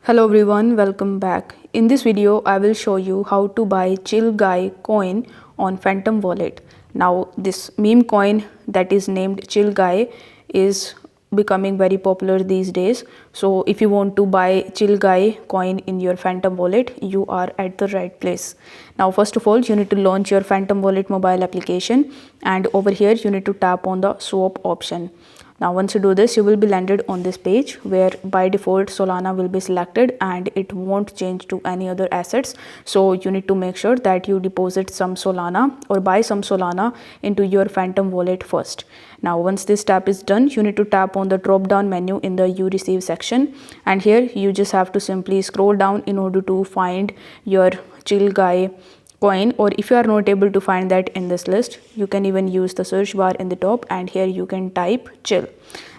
Hello everyone, welcome back. In this video, I will show you how to buy CHILLGUY coin on Phantom Wallet. Now, this meme coin that is named CHILLGUY is becoming very popular these days. So if you want to buy CHILLGUY coin in your Phantom Wallet, you are at the right place. Now, first of all, you need to launch your Phantom Wallet mobile application, and over here you need to tap on the swap option. Now once you do this, you will be landed on this page where by default Solana will be selected and it won't change to any other assets. So you need to make sure that you deposit some Solana or buy some Solana into your Phantom Wallet first. Now once this tap is done, you need to tap on the drop down menu in the you receive section, and here you just have to simply scroll down in order to find your CHILLGUY coin, or if you are not able to find that in this list, you can even use the search bar in the top, and here you can type chill.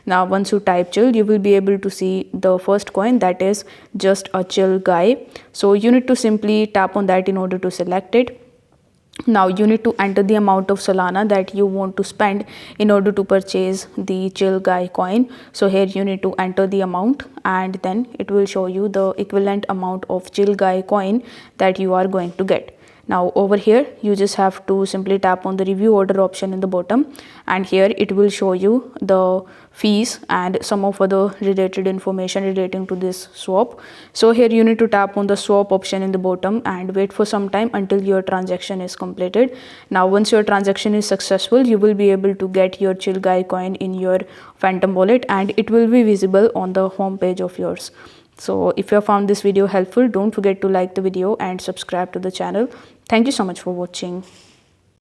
Now once you type chill, you will be able to see the first coin, that is just a CHILLGUY. So you need to simply tap on that in order to select it. Now you need to enter the amount of Solana that you want to spend in order to purchase the CHILLGUY coin. So here you need to enter the amount, and then it will show you the equivalent amount of CHILLGUY coin that you are going to get. Now over here you just have to simply tap on the review order option in the bottom, and here it will show you the fees and some of other related information relating to this swap. So here you need to tap on the swap option in the bottom and wait for some time until your transaction is completed. Now once your transaction is successful, you will be able to get your CHILLGUY coin in your Phantom Wallet, and it will be visible on the home page of yours. So if you have found this video helpful, don't forget to like the video and subscribe to the channel. Thank you so much for watching.